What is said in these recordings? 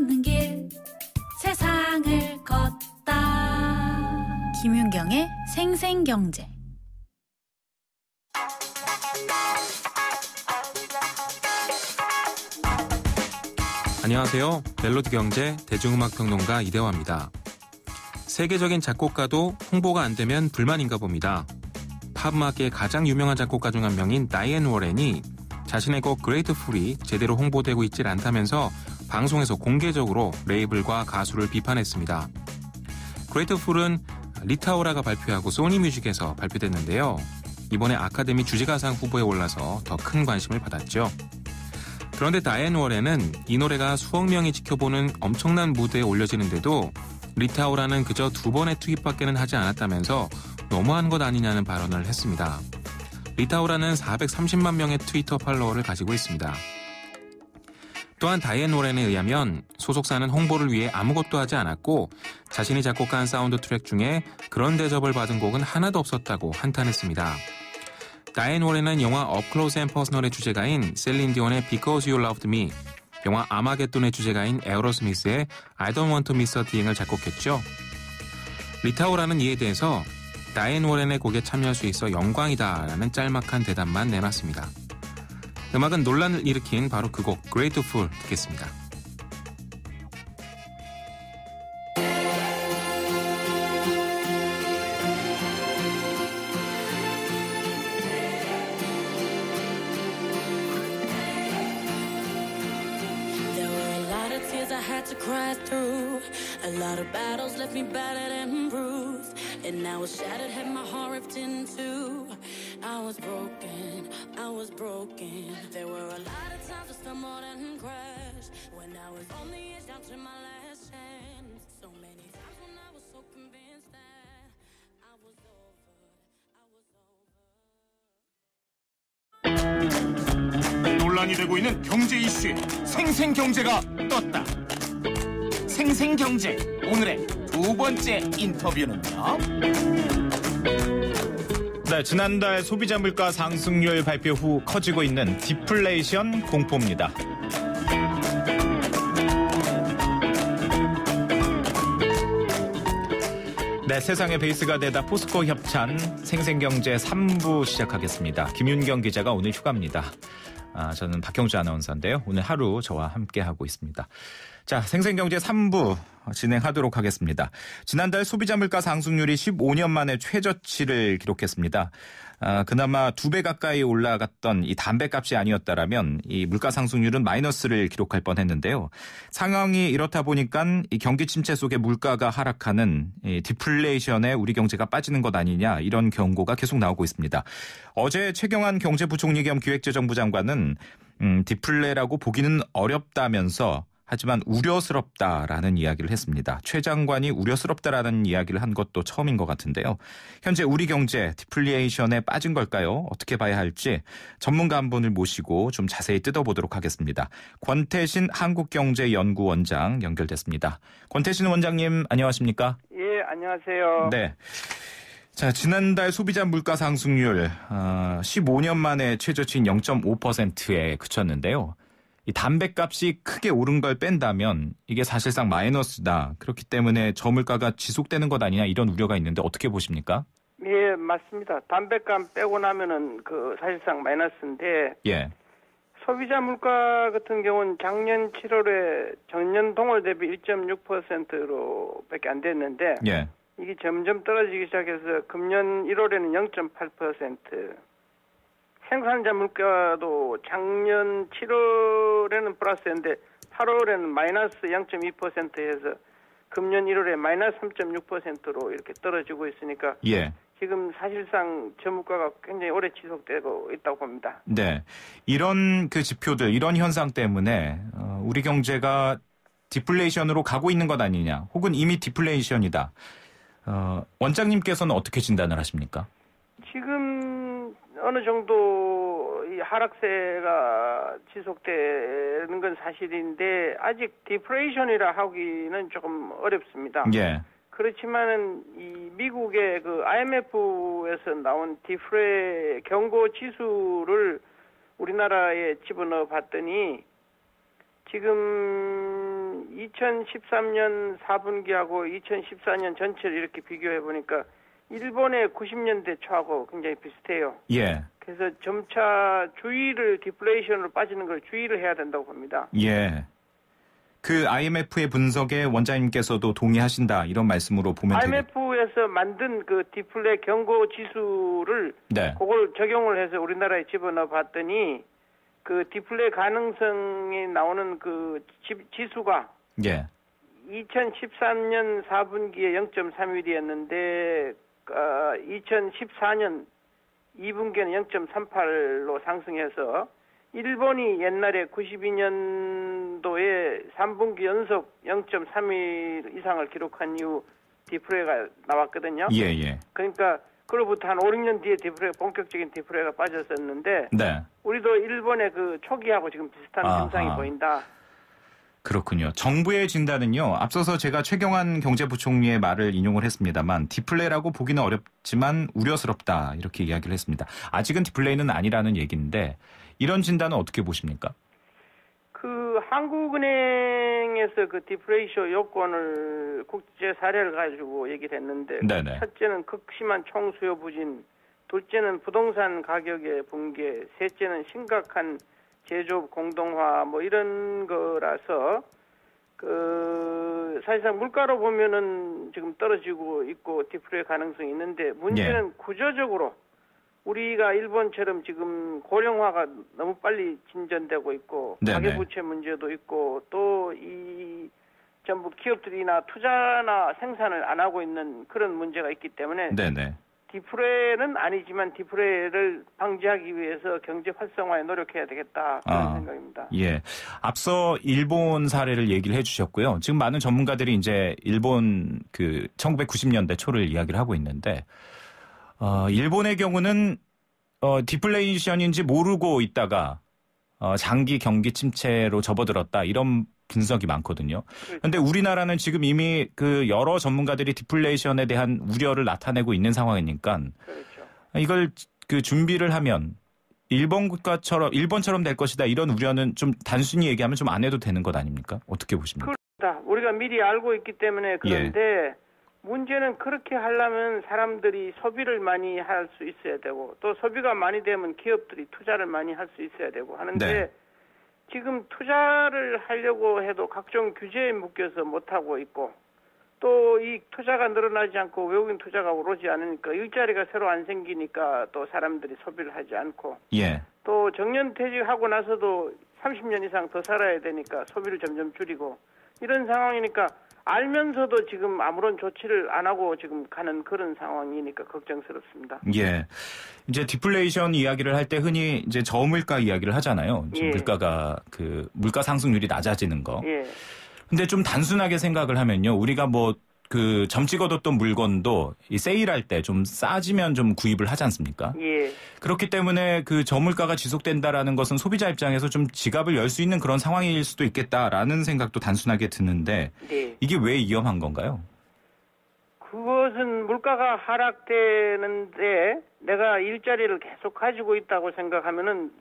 걷는 길 세상을 걷다. 김윤경의 생생경제. 안녕하세요. 멜로디 경제 대중음악평론가 이대화입니다. 세계적인 작곡가도 홍보가 안 되면 불만인가 봅니다. 팝음악계의 가장 유명한 작곡가 중 한 명인 다이앤 워렌이 자신의 곡 그레이트풀이 제대로 홍보되고 있질 않다면서 방송에서 공개적으로 레이블과 가수를 비판했습니다. 그레이트풀은 리타오라가 발표하고 소니뮤직에서 발표됐는데요. 이번에 아카데미 주제가상 후보에 올라서 더 큰 관심을 받았죠. 그런데 다이앤 워렌은 이 노래가 수억 명이 지켜보는 엄청난 무대에 올려지는데도 리타오라는 그저 2번의 투입밖에는 하지 않았다면서 너무한 것 아니냐는 발언을 했습니다. 리타오라는 430만 명의 트위터 팔로워를 가지고 있습니다. 또한 다이앤 워렌에 의하면 소속사는 홍보를 위해 아무것도 하지 않았고 자신이 작곡한 사운드 트랙 중에 그런 대접을 받은 곡은 하나도 없었다고 한탄했습니다. 다이앤 워렌은 영화 업 클로즈 앤 퍼스널의 주제가인 셀린 디온의 Because You Loved Me, 영화 아마겟돈의 주제가인 에어로스미스의 I Don't Want to Miss a Thing을 작곡했죠. 리타오라는 이에 대해서 다이앤 워렌의 곡에 참여할 수 있어 영광이다라는 짤막한 대답만 내놨습니다. 음악은 논란을 일으킨 바로 그 곡 Grateful 듣겠습니다. To cry through a lot of battles left me battered and bruised, and I was shattered, had my heart ripped in two. I was broken, there were a lot of times I stumbled and crashed when I was on the edge down to my last chance. So many times when I was so convinced that I was over. 논란이 되고 있는 경제 이슈에 생생경제가 떴다. 생생경제 오늘의 두 번째 인터뷰는요. 네, 지난달 소비자 물가 상승률 발표 후 커지고 있는 디플레이션 공포입니다. 네, 세상의 베이스가 되다 포스코 협찬 생생경제 3부 시작하겠습니다. 김윤경 기자가 오늘 휴가입니다. 저는 박경주 아나운서인데요. 오늘 하루 저와 함께하고 있습니다. 자, 생생경제 3부 진행하도록 하겠습니다. 지난달 소비자 물가 상승률이 15년 만에 최저치를 기록했습니다. 그나마 2배 가까이 올라갔던 이 담배값이 아니었다라면 이 물가 상승률은 마이너스를 기록할 뻔했는데요. 상황이 이렇다 보니까 이 경기 침체 속에 물가가 하락하는 이 디플레이션에 우리 경제가 빠지는 것 아니냐 이런 경고가 계속 나오고 있습니다. 어제 최경환 경제부총리 겸 기획재정부 장관은 디플레라고 보기는 어렵다면서 하지만 우려스럽다라는 이야기를 했습니다. 최 장관이 우려스럽다라는 이야기를 한 것도 처음인 것 같은데요. 현재 우리 경제 디플레이션에 빠진 걸까요? 어떻게 봐야 할지 전문가 한 분을 모시고 좀 자세히 뜯어보도록 하겠습니다. 권태신 한국경제연구원장 연결됐습니다. 권태신 원장님 안녕하십니까? 예, 안녕하세요. 네. 자, 지난달 소비자 물가 상승률 15년 만에 최저치인 0.5%에 그쳤는데요. 이 담배값이 크게 오른 걸 뺀다면 이게 사실상 마이너스다. 그렇기 때문에 저물가가 지속되는 것 아니냐 이런 우려가 있는데 어떻게 보십니까? 예, 맞습니다. 담배값 빼고 나면은 사실상 마이너스인데. 예. 소비자 물가 같은 경우는 작년 7월에 전년 동월 대비 1.6%로밖에 안 됐는데. 예. 이게 점점 떨어지기 시작해서 금년 1월에는 0.8%. 생산자 물가도 작년 7월에는 플러스였는데 8월에는 마이너스 0.2%에서 금년 1월에 마이너스 3.6%로 이렇게 떨어지고 있으니까 예. 지금 사실상 저물가가 굉장히 오래 지속되고 있다고 봅니다. 네, 이런 그 지표들, 이런 현상 때문에 우리 경제가 디플레이션으로 가고 있는 것 아니냐, 혹은 이미 디플레이션이다. 원장님께서는 어떻게 진단을 하십니까? 지금 어느 정도 이 하락세가 지속되는 건 사실인데 아직 디플레이션이라 하기는 조금 어렵습니다. 예. 그렇지만은 이 미국의 그 IMF에서 나온 디플레 경고 지수를 우리나라에 집어넣어 봤더니 지금 보면은 2013년 4분기하고 2014년 전체를 이렇게 비교해 보니까 일본의 90년대 초하고 굉장히 비슷해요. 예. 그래서 점차 디플레이션으로 빠지는 걸 주의를 해야 된다고 봅니다. 예. 그 IMF의 분석에 원장님께서도 동의하신다 이런 말씀으로 보면 IMF에서 만든 그 디플레 경고 지수를 네. 그걸 적용을 해서 우리나라에 집어넣어 봤더니 그 디플레 가능성이 나오는 그 지수가 예. 2013년 4분기에 0.31이었는데 2014년 2분기에는 0.38로 상승해서 일본이 옛날에 92년도에 3분기 연속 0.31 이상을 기록한 이후 디플레가 나왔거든요. 예. 그러니까 그로부터 한 5, 6년 뒤에 본격적인 디플레가 빠졌었는데 네. 우리도 일본의 그 초기하고 지금 비슷한 현상이 보인다. 그렇군요. 정부의 진단은요. 앞서서 제가 최경환 경제부총리의 말을 인용을 했습니다만 디플레라고 보기는 어렵지만 우려스럽다 이렇게 이야기를 했습니다. 아직은 디플레는 아니라는 얘기인데 이런 진단은 어떻게 보십니까? 그 한국은행에서 그 디플레이션 요건을 국제 사례를 가지고 얘기를 했는데 네네. 첫째는 극심한 총수요 부진, 둘째는 부동산 가격의 붕괴, 셋째는 심각한 제조업 공동화 뭐 이런 거라서 그 사실상 물가로 보면은 지금 떨어지고 있고 디플레 가능성이 있는데 문제는 구조적으로 우리가 일본처럼 지금 고령화가 너무 빨리 진전되고 있고 가계부채 문제도 있고 또 이 전부 기업들이나 투자나 생산을 안 하고 있는 그런 문제가 있기 때문에 디플레는 아니지만 디플레를 방지하기 위해서 경제 활성화에 노력해야 되겠다 그런 생각입니다. 예, 앞서 일본 사례를 얘기를 해주셨고요. 지금 많은 전문가들이 이제 일본 그 1990년대 초를 이야기를 하고 있는데 일본의 경우는 디플레이션인지 모르고 있다가 장기 경기 침체로 접어들었다 이런 분석이 많거든요. 그런데 우리나라는 지금 이미 그 여러 전문가들이 디플레이션에 대한 우려를 나타내고 있는 상황이니까 이걸 그 준비를 하면 일본처럼 될 것이다 이런 우려는 좀 단순히 얘기하면 좀 안 해도 되는 것 아닙니까? 어떻게 보십니까? 그렇다. 우리가 미리 알고 있기 때문에 그런데 문제는 그렇게 하려면 사람들이 소비를 많이 할 수 있어야 되고 또 소비가 많이 되면 기업들이 투자를 많이 할 수 있어야 되고 하는데 지금 투자를 하려고 해도 각종 규제에 묶여서 못하고 있고 또 이 투자가 늘어나지 않고 외국인 투자가 오르지 않으니까 일자리가 새로 안 생기니까 또 사람들이 소비를 하지 않고 또 정년퇴직하고 나서도 30년 이상 더 살아야 되니까 소비를 점점 줄이고 이런 상황이니까 알면서도 지금 아무런 조치를 안 하고 지금 가는 그런 상황이니까 걱정스럽습니다. 예. 이제 디플레이션 이야기를 할 때 흔히 이제 저물가 이야기를 하잖아요. 물가가 그 물가 상승률이 낮아지는 거. 근데 좀 단순하게 생각을 하면요. 우리가 뭐 그 점 찍어뒀던 물건도 이 세일할 때 좀 싸지면 좀 구입을 하지 않습니까? 그렇기 때문에 그 저물가가 지속된다라는 것은 소비자 입장에서 좀 지갑을 열 수 있는 그런 상황일 수도 있겠다라는 생각도 단순하게 드는데 이게 왜 위험한 건가요? 그것은 물가가 하락되는데 내가 일자리를 계속 가지고 있다고 생각하면은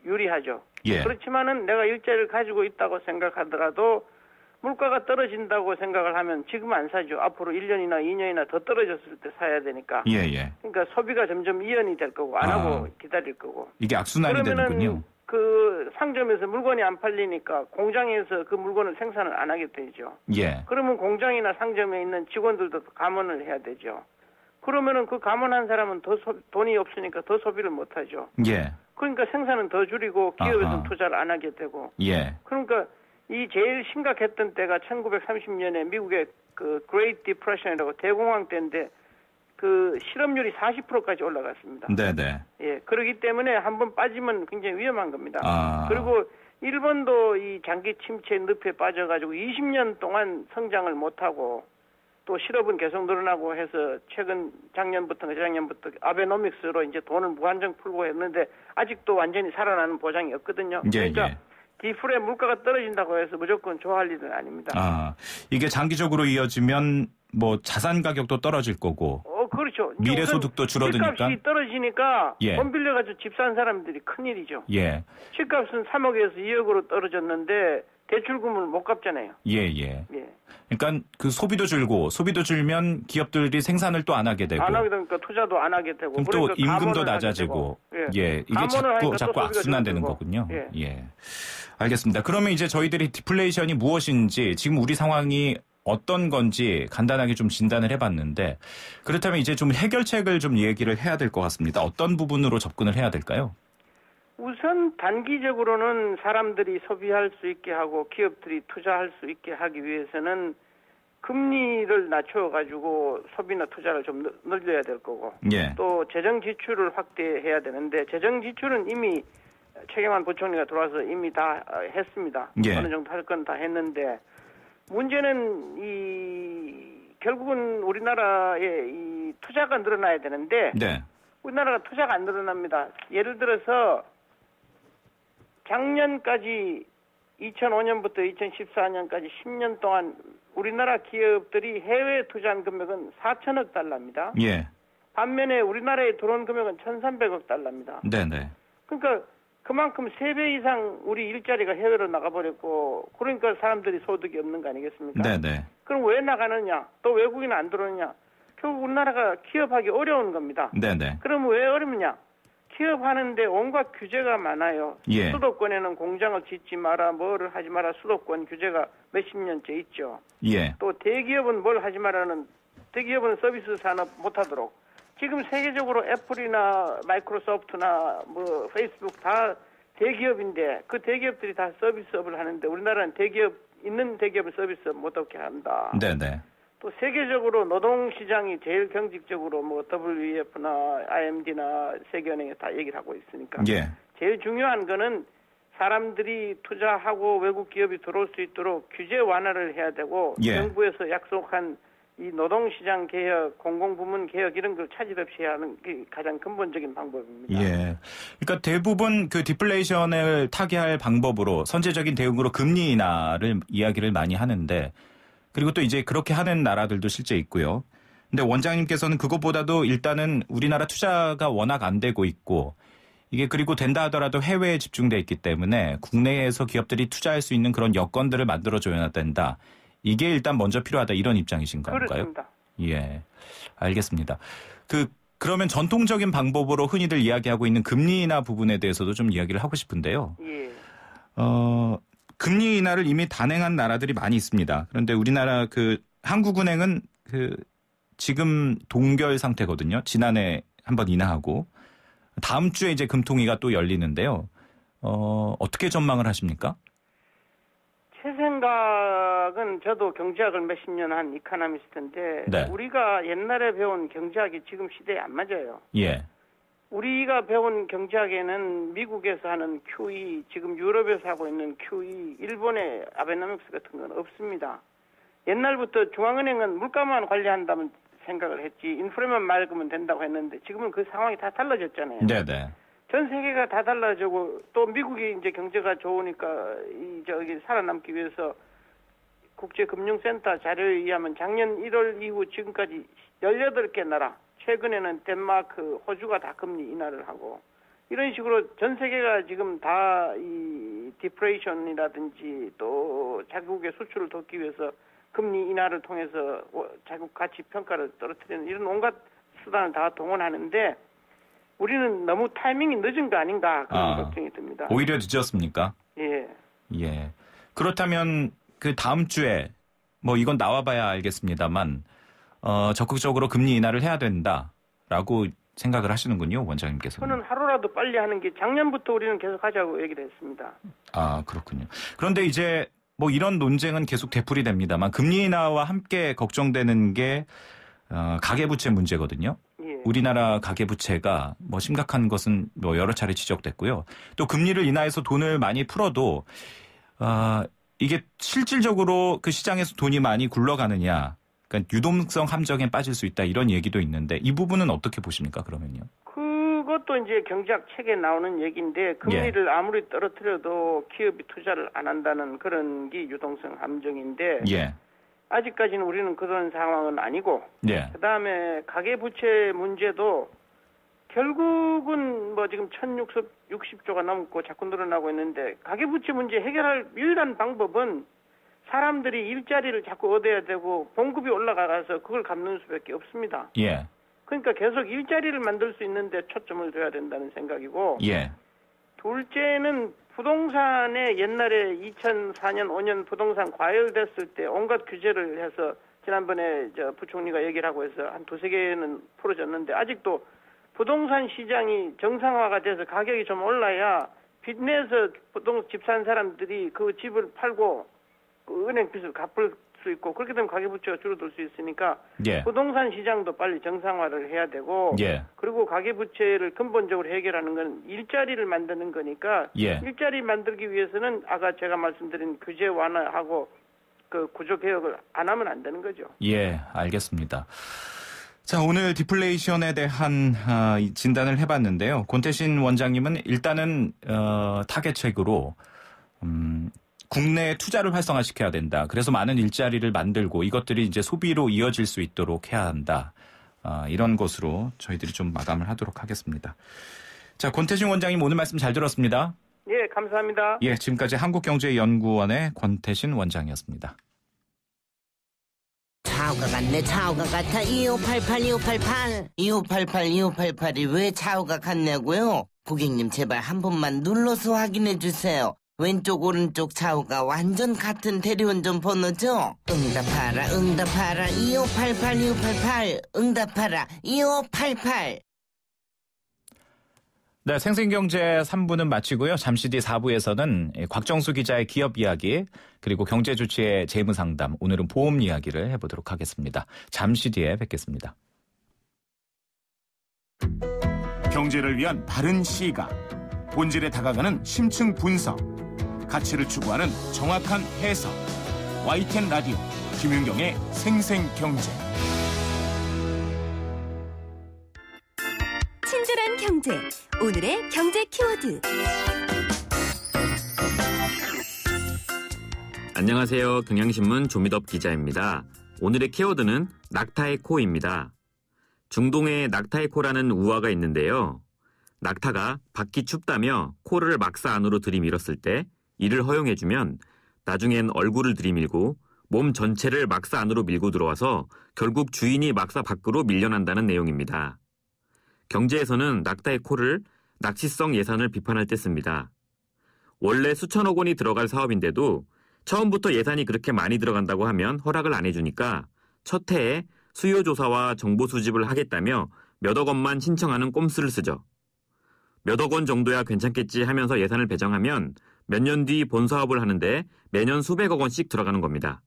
유리하죠. 그렇지만은 내가 일자리를 가지고 있다고 생각하더라도 물가가 떨어진다고 생각을 하면 지금 안 사죠. 앞으로 1년이나 2년이나 더 떨어졌을 때 사야 되니까. 그러니까 소비가 점점 이연이 될 거고 안 하고 기다릴 거고. 이게 악순환이 되는군요. 그 상점에서 물건이 안 팔리니까 공장에서 그 물건을 생산을 안 하게 되죠. 그러면 공장이나 상점에 있는 직원들도 감원을 해야 되죠. 그러면은 그 감원한 사람은 돈이 없으니까 더 소비를 못 하죠. 그러니까 생산은 더 줄이고 기업에서는 투자를 안 하게 되고. 그러니까 이 제일 심각했던 때가 1930년에 미국의 그 Great Depression이라고 대공황 때인데 그 실업률이 40%까지 올라갔습니다. 그렇기 때문에 한번 빠지면 굉장히 위험한 겁니다. 그리고 일본도 이 장기 침체 늪에 빠져가지고 20년 동안 성장을 못하고 또 실업은 계속 늘어나고 해서 최근 작년부터 재작년부터 아베노믹스로 이제 돈을 무한정 풀고 했는데 아직도 완전히 살아나는 보장이 없거든요. 그러니까 디플레 물가가 떨어진다고 해서 무조건 좋아할 일은 아닙니다. 이게 장기적으로 이어지면 뭐 자산 가격도 떨어질 거고. 그렇죠. 미래 소득도 줄어드니까. 집값이 떨어지니까 돈 빌려가지고 집 산 사람들이 큰일이죠. 집값은 3억에서 2억으로 떨어졌는데 대출금을 못 갚잖아요. 예. 그러니까 그 소비도 줄면 기업들이 생산을 또 안 하게 되고. 안 하게 되니까 투자도 안 하게 되고. 그럼 또 임금도 낮아지고. 이게 자꾸 악순환되는 거군요. 예. 알겠습니다. 그러면 이제 저희들이 디플레이션이 무엇인지 지금 우리 상황이 어떤 건지 간단하게 좀 진단을 해봤는데 그렇다면 이제 좀 해결책을 좀 얘기를 해야 될 것 같습니다. 어떤 부분으로 접근을 해야 될까요? 우선 단기적으로는 사람들이 소비할 수 있게 하고 기업들이 투자할 수 있게 하기 위해서는 금리를 낮춰가지고 소비나 투자를 좀 늘려야 될 거고 또 재정 지출을 확대해야 되는데 재정 지출은 이미 최경환 부총리가 들어와서 이미 다 했습니다. 어느 정도 할 건 다 했는데 문제는 결국은 우리나라의 이 투자가 늘어나야 되는데 우리나라가 투자가 안 늘어납니다. 예를 들어서 작년까지 2005년부터 2014년까지 10년 동안 우리나라 기업들이 해외에 투자한 금액은 4천억 달러입니다. 반면에 우리나라에 들어온 금액은 1,300억 달러입니다. 그러니까 그만큼 3배 이상 우리 일자리가 해외로 나가버렸고 그러니까 사람들이 소득이 없는 거 아니겠습니까? 그럼 왜 나가느냐? 또 외국인 안 들어오느냐? 결국 우리나라가 기업하기 어려운 겁니다. 그럼 왜 어렵냐? 기업하는데 온갖 규제가 많아요. 수도권에는 공장을 짓지 마라, 뭐를 하지 마라 수도권 규제가 몇십 년째 있죠. 또 대기업은 뭘 하지 마라는 대기업은 서비스 산업 못하도록 지금 세계적으로 애플이나 마이크로소프트나 뭐 페이스북 다 대기업인데 그 대기업들이 다 서비스업을 하는데 우리나라는 있는 대기업을 서비스업 못하게 한다. 또 세계적으로 노동시장이 제일 경직적으로 뭐 WEF나 IMD나 세계은행에 다 얘기를 하고 있으니까 제일 중요한 거는 사람들이 투자하고 외국 기업이 들어올 수 있도록 규제 완화를 해야 되고 정부에서 약속한 이 노동시장 개혁, 공공부문 개혁 이런 걸 차질 없이 하는 게 가장 근본적인 방법입니다. 그러니까 대부분 그 디플레이션을 타개할 방법으로 선제적인 대응으로 금리 인하를 이야기를 많이 하는데 그리고 또 이제 그렇게 하는 나라들도 실제 있고요. 근데 원장님께서는 그것보다도 일단은 우리나라 투자가 워낙 안 되고 있고 이게 그리고 된다 하더라도 해외에 집중돼 있기 때문에 국내에서 기업들이 투자할 수 있는 그런 여건들을 만들어줘야 된다. 이게 일단 먼저 필요하다 이런 입장이신 건가요? 그렇습니다. 알겠습니다. 그러면 전통적인 방법으로 흔히들 이야기하고 있는 금리 인하 부분에 대해서도 좀 이야기를 하고 싶은데요. 금리 인하를 이미 단행한 나라들이 많이 있습니다. 그런데 우리나라 한국은행은 지금 동결 상태거든요. 지난해 한번 인하하고 다음 주에 이제 금통위가 또 열리는데요. 어떻게 전망을 하십니까? 제 생각은 저도 경제학을 몇십 년 한 이코노미스트인데 우리가 옛날에 배운 경제학이 지금 시대에 안 맞아요. 우리가 배운 경제학에는 미국에서 하는 QE, 지금 유럽에서 하고 있는 QE, 일본의 아베노믹스 같은 건 없습니다. 옛날부터 중앙은행은 물가만 관리한다면 생각을 했지 인플레만 막으면 된다고 했는데 지금은 그 상황이 다 달라졌잖아요. 전 세계가 다 달라지고 또 미국이 이제 경제가 좋으니까 살아남기 위해서 국제금융센터 자료에 의하면 작년 1월 이후 지금까지 18개 나라 최근에는 덴마크, 호주가 다 금리 인하를 하고 이런 식으로 전 세계가 지금 다 이 디플레이션이라든지 또 자국의 수출을 돕기 위해서 금리 인하를 통해서 자국 가치 평가를 떨어뜨리는 이런 온갖 수단을 다 동원하는데 우리는 너무 타이밍이 늦은 거 아닌가 그런 걱정이 듭니다. 오히려 늦었습니까? 그렇다면 그 다음 주에 뭐 이건 나와봐야 알겠습니다만 적극적으로 금리 인하를 해야 된다라고 생각을 하시는군요, 원장님께서는. 저는 하루라도 빨리 하는 게 작년부터 우리는 계속 하자고 얘기를 했습니다. 그렇군요. 그런데 이제 뭐 이런 논쟁은 계속 되풀이 됩니다만 금리 인하와 함께 걱정되는 게 가계부채 문제거든요. 우리나라 가계부채가 뭐 심각한 것은 뭐 여러 차례 지적됐고요. 또 금리를 인하해서 돈을 많이 풀어도 이게 실질적으로 그 시장에서 돈이 많이 굴러가느냐. 그러니까 유동성 함정에 빠질 수 있다 이런 얘기도 있는데 이 부분은 어떻게 보십니까 그러면요? 그것도 이제 경제학 책에 나오는 얘기인데 금리를 아무리 떨어뜨려도 기업이 투자를 안 한다는 그런 게 유동성 함정인데 아직까지는 우리는 그런 상황은 아니고 그다음에 가계부채 문제도 결국은 뭐 지금 1,660조가 넘고 자꾸 늘어나고 있는데 가계부채 문제 해결할 유일한 방법은 사람들이 일자리를 자꾸 얻어야 되고 봉급이 올라가서 그걸 갚는 수밖에 없습니다. 예. 그러니까 계속 일자리를 만들 수 있는데 초점을 둬야 된다는 생각이고 예. 둘째는 부동산에 옛날에 2004년 5년 부동산 과열됐을 때 온갖 규제를 해서 지난번에 부총리가 얘기를 하고 해서 한 두세 개는 풀어졌는데 아직도 부동산 시장이 정상화가 돼서 가격이 좀 올라야 빚 내서 집 산 사람들이 그 집을 팔고 그 은행 빚을 갚을 수 있고 그렇게 되면 가계부채가 줄어들 수 있으니까 예. 부동산 시장도 빨리 정상화를 해야 되고 예. 그리고 가계부채를 근본적으로 해결하는 건 일자리를 만드는 거니까 예. 일자리 만들기 위해서는 아까 제가 말씀드린 규제 완화하고 그 구조 개혁을 안 하면 안 되는 거죠. 예, 알겠습니다. 자, 오늘 디플레이션에 대한 진단을 해봤는데요. 권태신 원장님은 일단은 타겟책으로 국내 투자를 활성화시켜야 된다. 그래서 많은 일자리를 만들고 이것들이 이제 소비로 이어질 수 있도록 해야 한다. 이런 것으로 저희들이 좀 마감을 하도록 하겠습니다. 자, 권태신 원장님 오늘 말씀 잘 들었습니다. 예, 감사합니다. 예, 지금까지 한국경제연구원의 권태신 원장이었습니다. 차우가 같네. 차우가 같아. 2588 2588이 왜 차우가 같냐고요? 고객님 제발 한 번만 눌러서 확인해 주세요. 왼쪽 오른쪽 차우가 완전 같은 대리운전 번호죠? 응답하라 2588 응답하라 2588. 네, 생생경제 3부는 마치고요. 잠시 뒤 4부에서는 곽정수 기자의 기업 이야기 그리고 경제주치의 재무상담, 오늘은 보험 이야기를 해보도록 하겠습니다. 잠시 뒤에 뵙겠습니다. 경제를 위한 바른 시각, 본질에 다가가는 심층 분석, 가치를 추구하는 정확한 해석. YTN 라디오 김윤경의 생생경제. 친절한 경제, 오늘의 경제 키워드. 안녕하세요. 경향신문 조미덕 기자입니다. 오늘의 키워드는 낙타의 코입니다. 중동에 낙타의 코라는 우화가 있는데요. 낙타가 밖이 춥다며 코를 막사 안으로 들이밀었을 때 이를 허용해주면 나중엔 얼굴을 들이밀고 몸 전체를 막사 안으로 밀고 들어와서 결국 주인이 막사 밖으로 밀려난다는 내용입니다. 경제에서는 낙타의 코를 낚시성 예산을 비판할 때 씁니다. 원래 수천억 원이 들어갈 사업인데도 처음부터 예산이 그렇게 많이 들어간다고 하면 허락을 안 해주니까 첫 해에 수요 조사와 정보 수집을 하겠다며 몇억 원만 신청하는 꼼수를 쓰죠. 몇억 원 정도야 괜찮겠지 하면서 예산을 배정하면 몇 년 뒤 본 사업을 하는데 매년 수백억 원씩 들어가는 겁니다.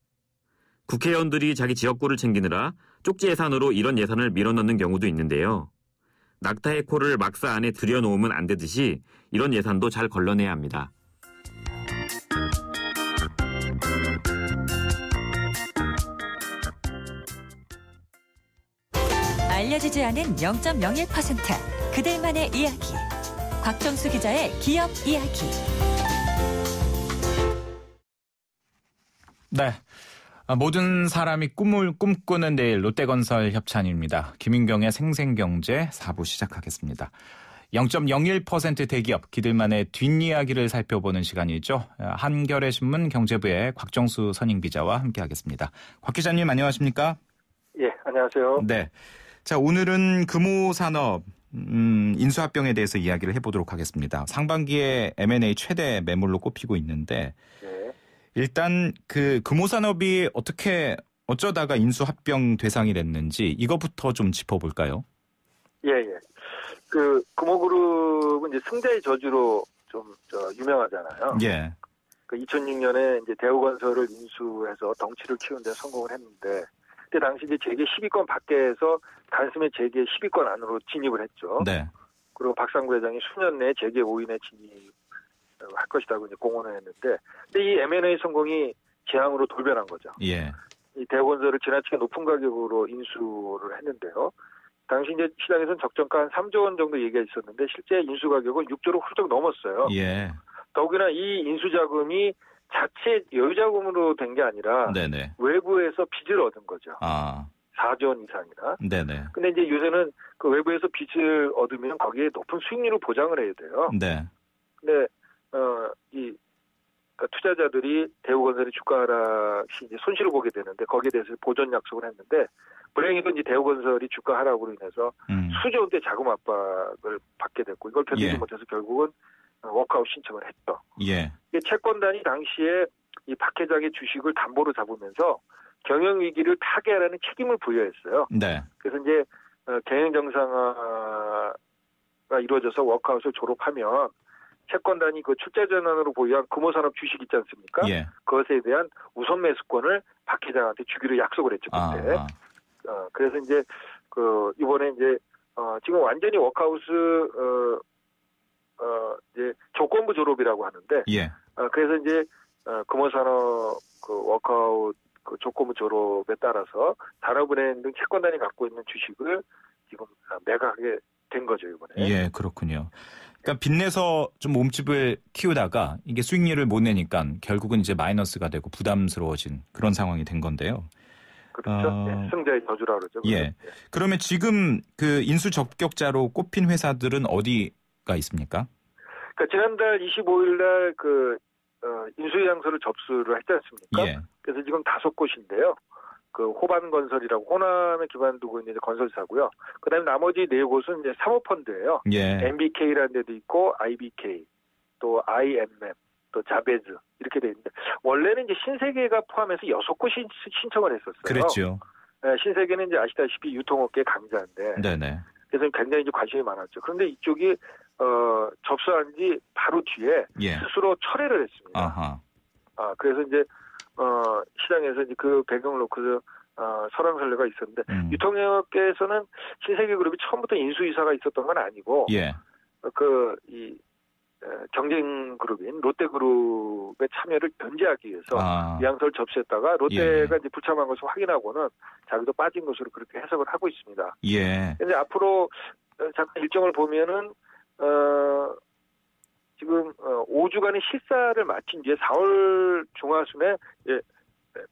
국회의원들이 자기 지역구를 챙기느라 쪽지 예산으로 이런 예산을 밀어넣는 경우도 있는데요. 낙타의 코를 막사 안에 들여놓으면 안 되듯이 이런 예산도 잘 걸러내야 합니다. 알려지지 않은 0.01% 그들만의 이야기. 곽정수 기자의 기업 이야기. 네. 모든 사람이 꿈을 꿈꾸는 내일 롯데건설 협찬입니다. 김윤경의 생생경제 4부 시작하겠습니다. 0.01% 대기업 기들만의 뒷이야기를 살펴보는 시간이죠. 한겨레 신문 경제부의 곽정수 선임기자와 함께하겠습니다. 곽 기자님 안녕하십니까? 예, 안녕하세요. 네. 자, 오늘은 금호산업 인수합병에 대해서 이야기를 해보도록 하겠습니다. 상반기에 M&A 최대 매물로 꼽히고 있는데 네. 일단 그 금호산업이 어쩌다가 인수합병 대상이 됐는지 이거부터 좀 짚어볼까요? 예. 그 금호그룹은 이제 승자의 저주로 좀 유명하잖아요. 예. 그 2006년에 이제 대우건설을 인수해서 덩치를 키우는 데 성공을 했는데 그때 당시 이제 재계 10위권 밖에서 단숨에 재계 10위권 안으로 진입을 했죠. 네. 그리고 박상구 회장이 수년 내에 재계 5위에 진입할 것이라고 이제 공언을 했는데, 근데 이 M&A 성공이 재앙으로 돌변한 거죠. 예. 이 대우건설을 지나치게 높은 가격으로 인수를 했는데요. 당시 이제 시장에서는 적정가 한 3조 원 정도 얘기가 있었는데 실제 인수 가격은 6조를 훌쩍 넘었어요. 예. 더구나 이 인수 자금이 자체 여유 자금으로 된 게 아니라 네네. 외부에서 빚을 얻은 거죠. 아. 4조 원 이상이나. 네네. 근데 이제 요새는 그 외부에서 빚을 얻으면 거기에 높은 수익률을 보장을 해야 돼요. 네. 근데 그러니까 투자자들이 대우건설의 주가 하락시 이제 손실을 보게 되는데 거기에 대해서 보전 약속을 했는데 불행히도 이제 대우건설이 주가 하락으로 인해서 수조 원대 자금 압박을 받게 됐고 이걸 견디지 못해서 결국은 워크아웃 신청을 했죠. 예. 채권단이 당시에 이 박 회장의 주식을 담보로 잡으면서 경영 위기를 타개하라는 책임을 부여했어요. 네. 그래서 이제 경영 정상화가 이루어져서 워크아웃을 졸업하면 채권단이 그 출자 전환으로 보유한 금호산업 주식 있지 않습니까? 예. 그것에 대한 우선 매수권을 박 회장한테 주기로 약속을 했죠. 그때. 그래서 이제 이번에 이제 지금 완전히 워크아웃을 이제 조건부 졸업이라고 하는데. 예. 그래서 이제 금호산업 그 워크아웃 그 조건부 졸업에 따라서 산업은행 등 채권단이 갖고 있는 주식을 지금 매각하게 된 거죠 이번에. 예, 그렇군요. 그러니까 빚내서 좀 몸집을 키우다가 이게 수익률을 못 내니까 결국은 이제 마이너스가 되고 부담스러워진 그런 상황이 된 건데요. 그렇죠. 승자의 저주라 그러죠. 예. 그러면 지금 그 인수 적격자로 꼽힌 회사들은 어디가 있습니까? 그러니까 지난달 25일 날 인수양서를 접수를 했지 않습니까? 예. 그래서 지금 5곳인데요. 그 호반건설이라고 호남에 기반 두고 있는 건설사고요. 그다음에 나머지 4곳은 이제 사모펀드예요. 예. MBK라는 데도 있고 IBK, 또 IMM, 또 자베즈 이렇게 돼 있는데 원래는 이제 신세계가 포함해서 6곳이 신청을 했었어요. 그렇죠. 네, 신세계는 이제 아시다시피 유통업계 강자인데. 네네. 그래서 굉장히 이제 관심이 많았죠. 그런데 이쪽이 접수한 지 바로 뒤에 스스로 철회를 했습니다. 아하. 그래서 이제 시장에서 이제 그 배경을 놓고서 설왕설래가 있었는데 유통업계에서는 신세계그룹이 처음부터 인수이사가 있었던 건 아니고 경쟁그룹인 롯데그룹의 참여를 견제하기 위해서 양서를 접수했다가 롯데가 이제 불참한 것을 확인하고는 자기도 빠진 것으로 그렇게 해석을 하고 있습니다. 예. 근데 앞으로 잠깐 일정을 보면은 지금 5주간의 실사를 마친 뒤에 4월 중하순에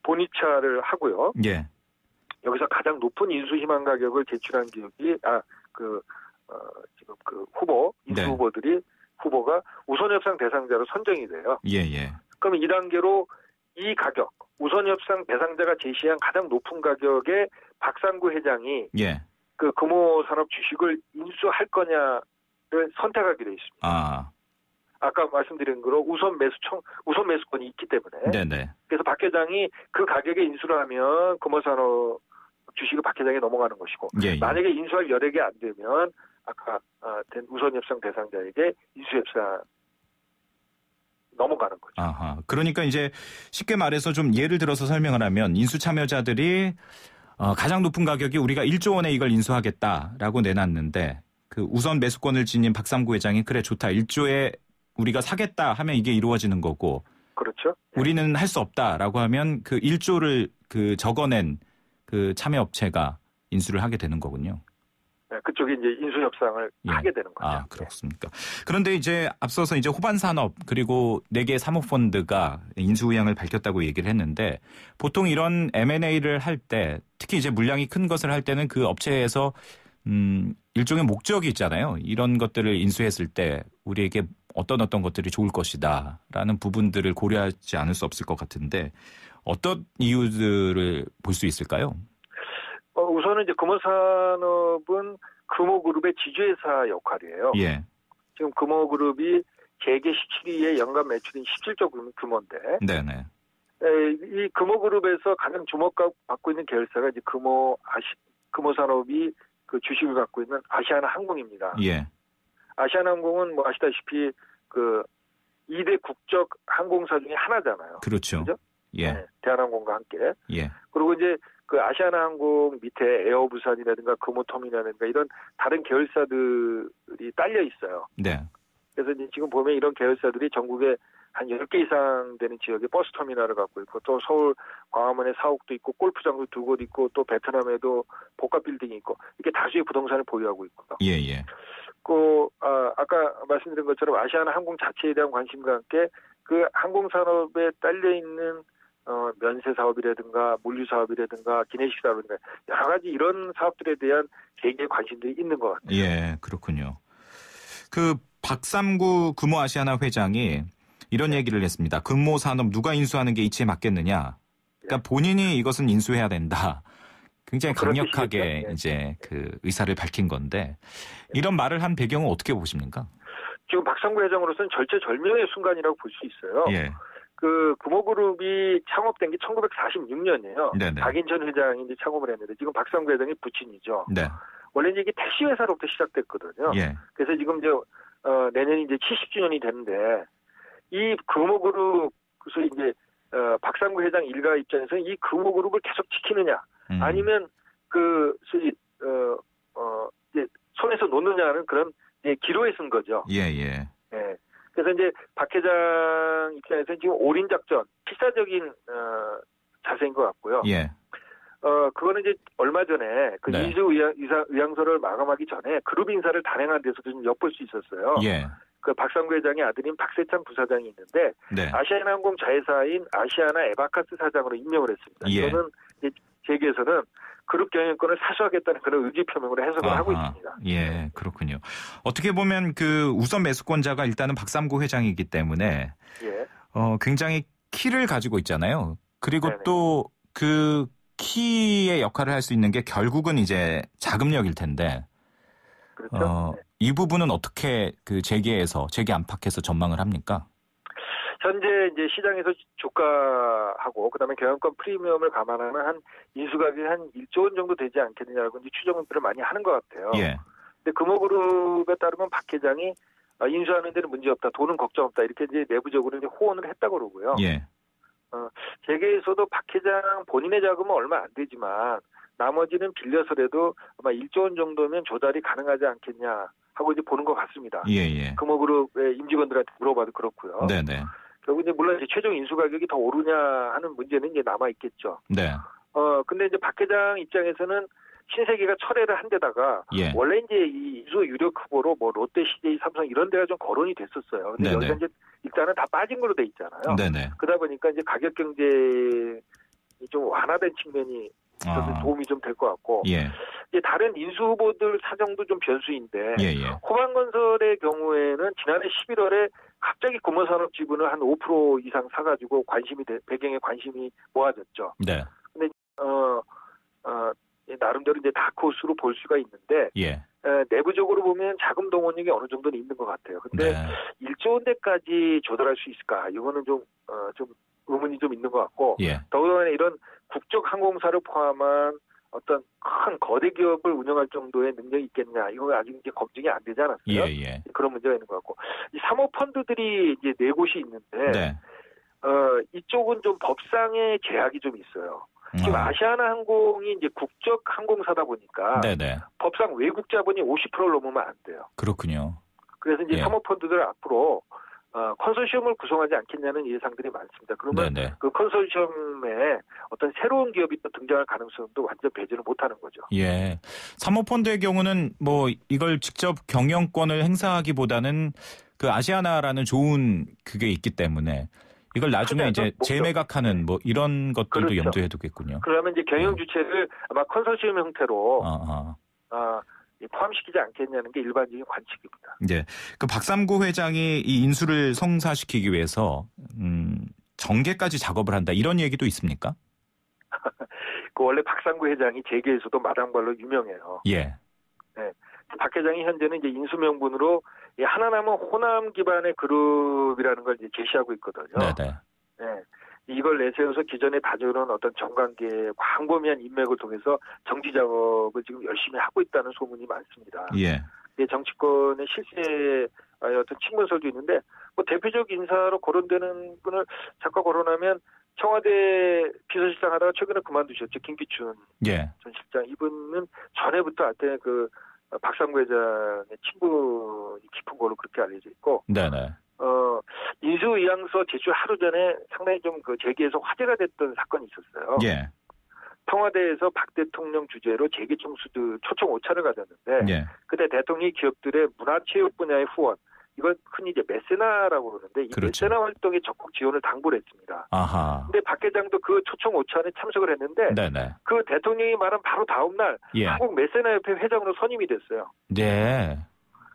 본입차를 하고요. 예. 여기서 가장 높은 인수 희망 가격을 제출한 기업이 지금 그 인수 후보가 우선 협상 대상자로 선정이 돼요. 예. 그럼 2단계로 이 가격, 우선 협상 대상자가 제시한 가장 높은 가격에 박상구 회장이 그 금호산업 주식을 인수할 거냐를 선택하기로 했습니다. 아까 말씀드린 대로 우선 매수권이 있기 때문에. 네네. 그래서 박 회장이 그 가격에 인수를 하면 금호산업 주식이 박 회장에 넘어가는 것이고, 만약에 인수할 여력이 안 되면 아까 된 우선 협상 대상자에게 인수 협상 넘어가는 거죠. 그러니까 이제 쉽게 말해서 좀 예를 들어서 설명을 하면 인수 참여자들이 가장 높은 가격이 우리가 1조 원에 이걸 인수하겠다라고 내놨는데 그 우선 매수권을 지닌 박상구 회장이 그래 좋다 1조에 우리가 사겠다 하면 이게 이루어지는 거고. 그렇죠. 우리는 할 수 없다라고 하면 그 1조를 그 적어낸 그 참여업체가 인수를 하게 되는 거군요. 네, 그쪽이 이제 인수 협상을 하게 되는 거죠. 그렇습니까? 그런데 이제 앞서서 이제 호반산업 그리고 4개 사모펀드가 인수 의향을 밝혔다고 얘기를 했는데 보통 이런 M&A를 할 때 특히 이제 물량이 큰 것을 할 때는 그 업체에서 일종의 목적이 있잖아요. 이런 것들을 인수했을 때 우리에게 어떤 것들이 좋을 것이다라는 부분들을 고려하지 않을 수 없을 것 같은데 어떤 이유들을 볼 수 있을까요? 우선은 이제 금호산업은 금호그룹의 지주회사 역할이에요. 지금 금호그룹이 재계 17위의 연간 매출인 17조 규모인데. 네네. 이 금호그룹에서 가장 주목받고 있는 계열사가 이제 금호산업이 그 주식을 갖고 있는 아시아나항공입니다. 아시아나항공은 뭐 아시다시피 그 2대 국적 항공사 중에 하나잖아요. 그렇죠. 대한항공과 함께. 그리고 이제 그 아시아나항공 밑에 에어부산이라든가 금호텀이라든가 이런 다른 계열사들이 딸려 있어요. 그래서 이제 지금 보면 이런 계열사들이 전국에 한 10개 이상 되는 지역에 버스터미널을 갖고 있고 또 서울 광화문에 사옥도 있고 골프장도 2곳 있고 또 베트남에도 복합빌딩이 있고 이렇게 다수의 부동산을 보유하고 있고요. 아까 말씀드린 것처럼 아시아나항공 자체에 대한 관심과 함께 그 항공산업에 딸려 있는 면세 사업이라든가 물류 사업이라든가 기내식 사업이라든가 여러 가지 이런 사업들에 대한 개개의 관심들이 있는 것 같아요. 예, 그렇군요. 그 박삼구 금호아시아나 회장이 이런 얘기를 했습니다. 금호 산업 누가 인수하는 게 이치에 맞겠느냐. 그러니까 본인이 이것은 인수해야 된다. 굉장히 강력하게 이제 그 의사를 밝힌 건데 이런 말을 한 배경은 어떻게 보십니까? 지금 박삼구 회장으로서는 절체절명의 순간이라고 볼 수 있어요. 예. 그 금호그룹이 창업된 게 1946년이에요. 네네. 박인천 회장이 이제 창업을 했는데 지금 박삼구 회장이 부친이죠. 네. 원래 이제 이게 택시 회사로부터 시작됐거든요. 예. 그래서 지금 이제 내년이 이제 70주년이 되는데 이 금호그룹 그래서 이제 박삼구 회장 일가 입장에서는 이 금호그룹을 계속 지키느냐 아니면 이제 손에서 놓느냐는 그런 이제 기로에 쓴 거죠. 예. 예. 그래서 이제 박 회장 입장에서는 지금 올인 작전, 필사적인 자세인 것 같고요. 예. 그거는 이제 얼마 전에 그 인수 의향서를 마감하기 전에 그룹 인사를 단행한 데서도 좀 엿볼 수 있었어요. 예. 그 박삼구 회장의 아들인 박세찬 부사장이 있는데 아시아나항공 자회사인 아시아나 에바카스 사장으로 임명을 했습니다. 이거는 이제 제기에서는 그룹 경영권을 사수하겠다는 그런 의지 표명으로 해석을 하고 있습니다. 예, 그렇군요. 어떻게 보면 그 우선 매수권자가 일단은 박삼구 회장이기 때문에 굉장히 키를 가지고 있잖아요. 그리고 또 그 키의 역할을 할 수 있는 게 결국은 이제 자금력일 텐데. 그렇죠. 이 부분은 어떻게 그 재계 안팎에서 전망을 합니까? 현재 이제 시장에서 주가하고 그다음에 경영권 프리미엄을 감안하면 한 인수가격이 한 1조 원 정도 되지 않겠느냐고 이제 추정들을 많이 하는 것 같아요. 예. 근데 금호그룹에 따르면 박 회장이 인수하는 데는 문제 없다, 돈은 걱정 없다 이렇게 이제 내부적으로 이제 호언을 했다고 그러고요. 예. 재계에서도 박 회장 본인의 자금은 얼마 안 되지만 나머지는 빌려서라도 아마 1조 원 정도면 조달이 가능하지 않겠냐 하고 이제 보는 것 같습니다. 예. 금호그룹의 임직원들한테 물어봐도 그렇고요. 네네. 결국 이제 물론 이제 최종 인수 가격이 더 오르냐 하는 문제는 이제 남아 있겠죠. 네. 근데 이제 박 회장 입장에서는 신세계가 철회를 한 데다가 원래 이제 이 인수 유력 후보로 뭐 롯데, CJ, 삼성 이런 데가 좀 거론이 됐었어요. 근데 여기가 이제 일단은 다 빠진 걸로 돼 있잖아요. 네네. 그러다 보니까 이제 가격 경쟁이 좀 완화된 측면이 도움이 좀 될 것 같고 이제 다른 인수 후보들 사정도 좀 변수인데 호반건설의 경우에는 지난해 11월에 갑자기 금호산업 지분을 한 5% 이상 사가지고 배경에 관심이 모아졌죠. 네. 근데 나름대로 이제 다크호스로 볼 수가 있는데 내부적으로 보면 자금 동원력이 어느 정도는 있는 것 같아요. 근데 1조 원대까지 조달할 수 있을까? 이거는 좀 의문이 좀 있는 것 같고 더군다나 이런 국적 항공사를 포함한 어떤 큰 거대 기업을 운영할 정도의 능력이 있겠냐 이거 아직 이제 검증이 안 되지 않았어요. 그런 문제가 있는 것 같고 이 사모펀드들이 이제 네 곳이 있는데 이쪽은 좀 법상의 제약이 좀 있어요. 지금 아시아나항공이 이제 국적 항공사다 보니까 법상 외국 자본이 50%를 넘으면 안 돼요. 그렇군요. 그래서 이제 사모펀드들 앞으로 컨소시엄을 구성하지 않겠냐는 예상들이 많습니다. 그러면 그 컨소시엄에 어떤 새로운 기업이 또 등장할 가능성도 완전 배제를 못하는 거죠. 예, 사모펀드의 경우는 뭐 이걸 직접 경영권을 행사하기보다는 그 아시아나라는 좋은 그게 있기 때문에 이걸 나중에 이제 재매각하는 뭐 이런 것들도 염두에 두겠군요. 그러면 이제 경영 주체를 아마 컨소시엄 형태로 포함시키지 않겠냐는 게 일반적인 관측입니다. 네, 그 박삼구 회장이 이 인수를 성사시키기 위해서 정계까지 작업을 한다 이런 얘기도 있습니까? 그 원래 박삼구 회장이 재계에서도 마당발로 유명해요. 네. 박 회장이 현재는 이제 인수 명분으로 하나 남은 호남 기반의 그룹이라는 걸 이제 제시하고 있거든요. 네. 이걸 내세워서 기존에 다져오는 어떤 정관계 광범위한 인맥을 통해서 정치 작업을 지금 열심히 하고 있다는 소문이 많습니다. 정치권의 실세 어떤 친문설도 있는데 뭐 대표적 인사로 거론되는 분을 잠깐 거론하면 청와대 비서실장 하다가 최근에 그만두셨죠. 김기춘 전 실장. 이분은 전에부터 하여튼 그 박삼구 회장의 친분이 깊은 걸로 그렇게 알려져 있고. 인수의향서 제출 하루 전에 상당히 좀 그 재계에서 화제가 됐던 사건이 있었어요. 청와대에서 박 대통령 주재로 재계 총수들 초청 오차를 가졌는데 그때 대통령이 기업들의 문화체육 분야의 후원, 이걸 흔히 이제 메세나라고 그러는데 이 그렇죠. 메세나 활동에 적극 지원을 당부를 했습니다. 근데 박 회장도 그 초청 오찬에 참석을 했는데 네네. 그 대통령이 말한 바로 다음 날 한국 메세나협회 회장으로 선임이 됐어요. 네.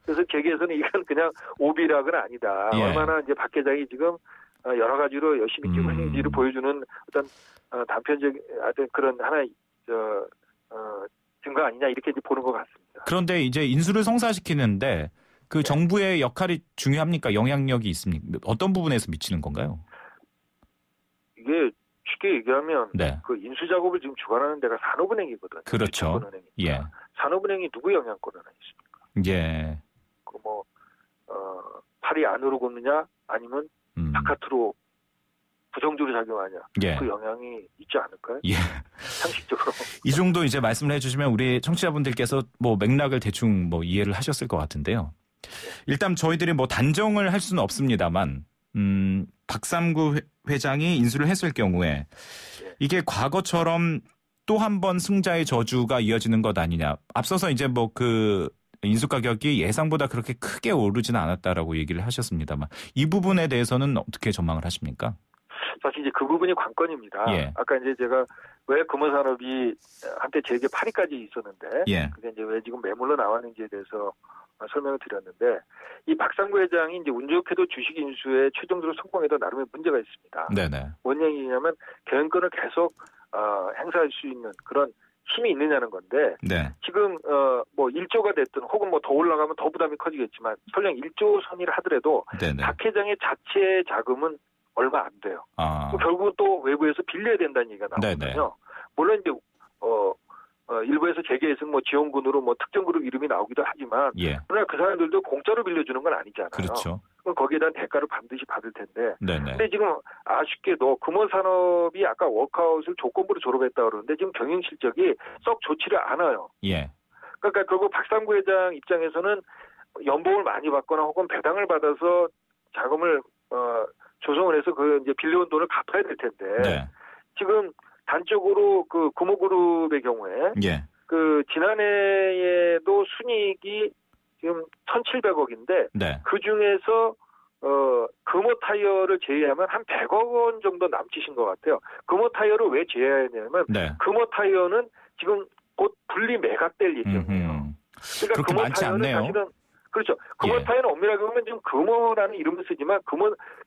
그래서 계기에서는 이건 그냥 오비락은 아니다. 얼마나 이제 박 회장이 지금 여러 가지로 열심히 뛰고 있는지를 보여주는 어떤 단편적 어떤 그런 하나의 증거 아니냐 이렇게 이제 보는 것 같습니다. 그런데 이제 인수를 성사시키는데 그 정부의 역할이 중요합니까? 영향력이 있습니까? 어떤 부분에서 미치는 건가요? 이게 쉽게 얘기하면 그 인수 작업을 지금 주관하는 데가 산업은행이거든요. 그렇죠. 산업은행이 누구 영향권 하나 있습니까? 예. 그 팔이 안으로 걷느냐 아니면 바깥으로 부정적으로 작용하냐 그 영향이 있지 않을까요? 상식적으로. 이 정도 이제 말씀을 해주시면 우리 청취자분들께서 뭐 맥락을 대충 뭐 이해를 하셨을 것 같은데요. 일단 저희들이 뭐 단정을 할 수는 없습니다만 박삼구 회장이 인수를 했을 경우에 이게 과거처럼 또 한 번 승자의 저주가 이어지는 것 아니냐. 앞서서 이제 뭐 그 인수 가격이 예상보다 그렇게 크게 오르지는 않았다라고 얘기를 하셨습니다만 이 부분에 대해서는 어떻게 전망을 하십니까? 사실 이제 그 부분이 관건입니다. 아까 이제 제가 왜 금호산업이 한때 제게 8위까지 있었는데 그게 이제 왜 지금 매물로 나왔는지에 대해서 설명을 드렸는데 이 박상구 회장이 이제 운 좋게도 주식 인수에 최종적으로 성공해도 나름의 문제가 있습니다. 뭔 얘기냐면 경영권을 계속 행사할 수 있는 그런 힘이 있느냐는 건데 지금 뭐 1조가 됐든 혹은 뭐 더 올라가면 더 부담이 커지겠지만 설령 1조 선의를 하더라도 박 회장의 자체 자금은 얼마 안 돼요. 결국 또 외부에서 빌려야 된다는 얘기가 나오거든요. 물론 이제 일부에서 재계에서는 뭐 지원군으로 뭐 특정 그룹 이름이 나오기도 하지만 그러나 그 사람들도 공짜로 빌려주는 건 아니잖아요. 그렇죠. 그럼 거기에 대한 대가를 반드시 받을 텐데. 근데 지금 아쉽게도 금호산업이 아까 워크아웃을 조건부로 졸업했다고 그러는데 지금 경영 실적이 썩 좋지를 않아요. 그러니까 결국 박상구 회장 입장에서는 연봉을 많이 받거나 혹은 배당을 받아서 자금을 조성을 해서 그 이제 빌려온 돈을 갚아야 될 텐데 지금 단적으로 그 금호그룹의 경우에 그 지난해에도 순이익이 지금 1,700억인데 그 중에서 금호타이어를 제외하면 한 100억 원 정도 남치신 것 같아요. 금호타이어를 왜 제외하냐면 금호타이어는 지금 곧 분리 매각될 예정이에요. 그러니까 금호타이어는 사실은 그렇죠. 금호타이어는 엄밀하게 보면 지금 금호라는 이름을 쓰지만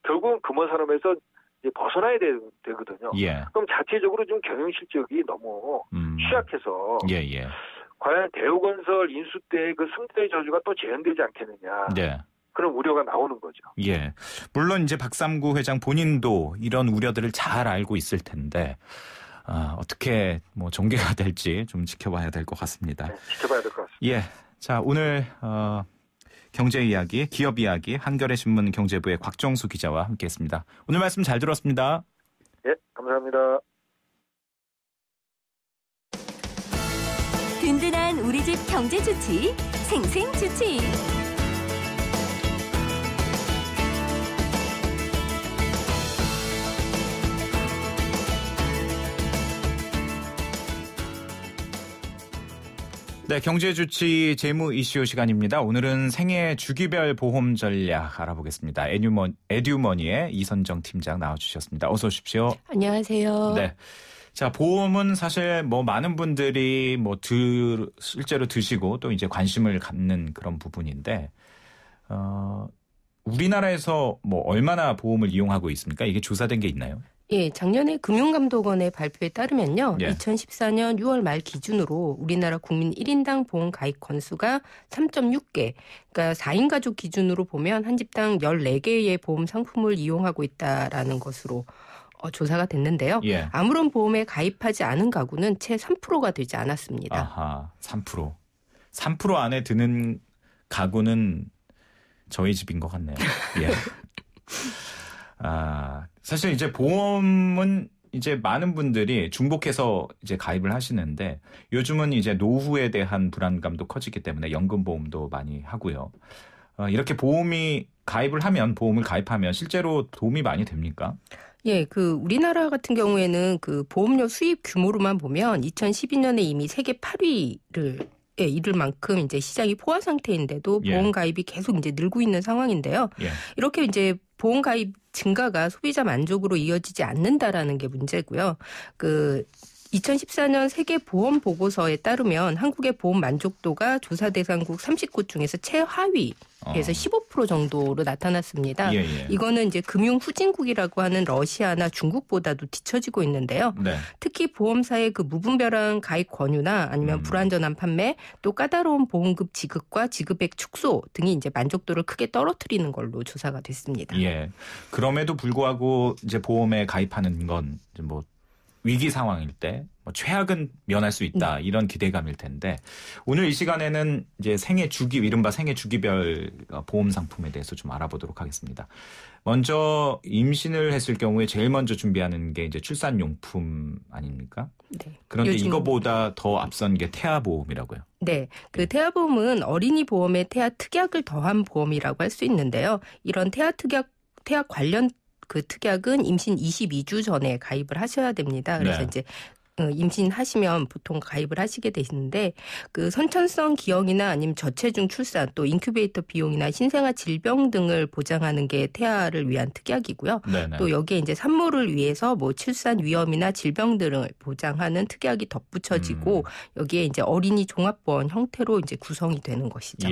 결국은 금호산업에서 이제 벗어나야 되거든요. 그럼 자체적으로 좀 경영 실적이 너무 취약해서 과연 대우건설 인수 때 그 승자의 저주가 또 재현되지 않겠느냐. 그런 우려가 나오는 거죠. 물론 이제 박삼구 회장 본인도 이런 우려들을 잘 알고 있을 텐데 어떻게 뭐 전개가 될지 좀 지켜봐야 될 것 같습니다. 지켜봐야 될 것 같습니다. 자, 오늘 경제 이야기, 기업 이야기, 한겨레 신문 경제부의 곽정수 기자와 함께했습니다. 오늘 말씀 잘 들었습니다. 감사합니다. 든든한 우리 집 경제 주치, 생생주치. 경제 주치 재무 이슈 시간입니다. 오늘은 생애 주기별 보험 전략 알아보겠습니다. 에듀머니의 이선정 팀장 나와주셨습니다. 어서 오십시오. 안녕하세요. 자, 보험은 사실 뭐 많은 분들이 뭐 실제로 드시고 또 이제 관심을 갖는 그런 부분인데, 우리나라에서 뭐 얼마나 보험을 이용하고 있습니까? 이게 조사된 게 있나요? 작년에 금융감독원의 발표에 따르면요. 2014년 6월 말 기준으로 우리나라 국민 1인당 보험 가입 건수가 3.6개. 그러니까 4인 가족 기준으로 보면 한 집당 14개의 보험 상품을 이용하고 있다라는 것으로 조사가 됐는데요. 아무런 보험에 가입하지 않은 가구는 채 3%가 되지 않았습니다. 3%. 3% 안에 드는 가구는 저희 집인 것 같네요. 사실 이제 보험은 이제 많은 분들이 중복해서 이제 가입을 하시는데 요즘은 이제 노후에 대한 불안감도 커지기 때문에 연금보험도 많이 하고요. 이렇게 보험을 가입하면 실제로 도움이 많이 됩니까? 그 우리나라 같은 경우에는 그 보험료 수입 규모로만 보면 2012년에 이미 세계 8위를 이를 만큼 이제 시장이 포화 상태인데도 보험 가입이 계속 이제 늘고 있는 상황인데요. 이렇게 이제 보험 가입 증가가 소비자 만족으로 이어지지 않는다라는 게 문제고요. 2014년 세계 보험 보고서에 따르면 한국의 보험 만족도가 조사 대상국 30곳 중에서 최하위에서 15% 정도로 나타났습니다. 이거는 이제 금융 후진국이라고 하는 러시아나 중국보다도 뒤처지고 있는데요. 특히 보험사의 그 무분별한 가입 권유나 아니면 불안전한 판매, 또 까다로운 보험급 지급과 지급액 축소 등이 이제 만족도를 크게 떨어뜨리는 걸로 조사가 됐습니다. 그럼에도 불구하고 이제 보험에 가입하는 건 뭐 위기 상황일 때 최악은 면할 수 있다 이런 기대감일 텐데 오늘 이 시간에는 이제 생애 주기 이른바 생애 주기별 보험 상품에 대해서 좀 알아보도록 하겠습니다. 먼저 임신을 했을 경우에 제일 먼저 준비하는 게 이제 출산용품 아닙니까? 그런데 이거보다 더 앞선 게 태아보험이라고요. 그 태아보험은 어린이 보험에 태아 특약을 더한 보험이라고 할 수 있는데요. 이런 태아 관련 그 특약은 임신 22주 전에 가입을 하셔야 됩니다. 그래서 이제 임신하시면 보통 가입을 하시게 되시는데 그 선천성 기형이나 아니면 저체중 출산 또 인큐베이터 비용이나 신생아 질병 등을 보장하는 게 태아를 위한 특약이고요. 또 여기에 이제 산모를 위해서 뭐 출산 위험이나 질병 등을 보장하는 특약이 덧붙여지고 여기에 이제 어린이 종합보험 형태로 이제 구성이 되는 것이죠.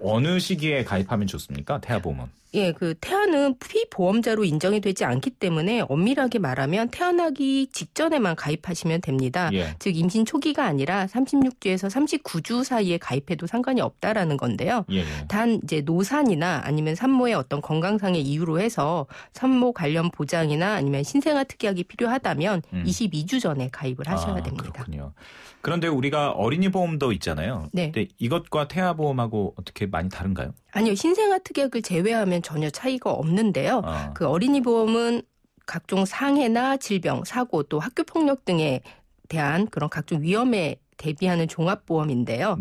어느 시기에 가입하면 좋습니까? 태아보험은? 그 태아는 피보험자로 인정이 되지 않기 때문에 엄밀하게 말하면 태어나기 직전에만 가입하시면 됩니다. 즉 임신 초기가 아니라 36주에서 39주 사이에 가입해도 상관이 없다라는 건데요. 단 이제 노산이나 아니면 산모의 어떤 건강상의 이유로 해서 산모 관련 보장이나 아니면 신생아 특약이 필요하다면 22주 전에 가입을 하셔야 됩니다. 그렇군요. 그런데 우리가 어린이 보험도 있잖아요. 근데 이것과 태아보험하고 어떻게 많이 다른가요? 아니요. 신생아 특약을 제외하면 전혀 차이가 없는데요. 그 어린이 보험은 각종 상해나 질병, 사고 또 학교폭력 등에 대한 그런 각종 위험에 대비하는 종합보험인데요.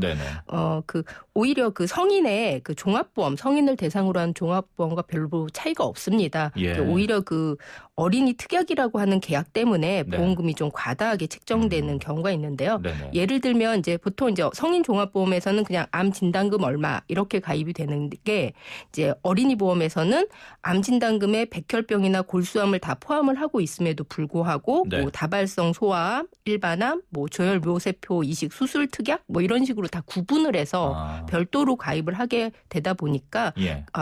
오히려 그 성인의 그 종합보험, 성인을 대상으로 한 종합보험과 별로 차이가 없습니다. 오히려 그 어린이 특약이라고 하는 계약 때문에 보험금이 좀 과다하게 책정되는 경우가 있는데요. 예를 들면 이제 보통 이제 성인 종합보험에서는 그냥 암 진단금 얼마 이렇게 가입이 되는 게 이제 어린이 보험에서는 암 진단금에 백혈병이나 골수암을 다 포함을 하고 있음에도 불구하고 뭐 다발성 소아암, 일반암, 뭐 조혈 묘세포 이식 수술 특약 뭐 이런 식으로 다 구분을 해서 별도로 가입을 하게 되다 보니까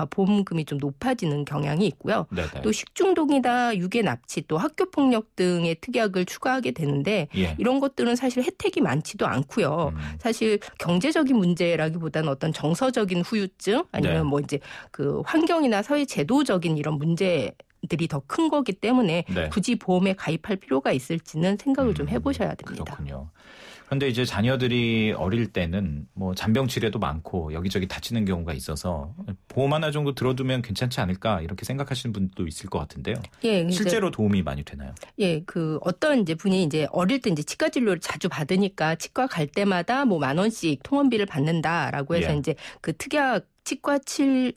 보험금이 좀 높아지는 경향이 있고요. 또 식중독이나 유괴 납치 또 학교폭력 등의 특약을 추가하게 되는데 이런 것들은 사실 혜택이 많지도 않고요. 사실 경제적인 문제라기보다는 어떤 정서적인 후유증 아니면 뭐 이제 그 환경이나 사회 제도적인 이런 문제들이 더 큰 거기 때문에 굳이 보험에 가입할 필요가 있을지는 생각을 좀 해보셔야 됩니다. 그렇군요. 그런데 이제 자녀들이 어릴 때는 뭐 잔병 치레도 많고 여기저기 다치는 경우가 있어서 보험 하나 정도 들어두면 괜찮지 않을까 이렇게 생각하시는 분도 있을 것 같은데요. 실제로 도움이 많이 되나요? 그 어떤 이제 분이 이제 어릴 때 이제 치과 진료를 자주 받으니까 치과 갈 때마다 뭐 10,000원씩 통원비를 받는다라고 해서 이제 그 특약 치과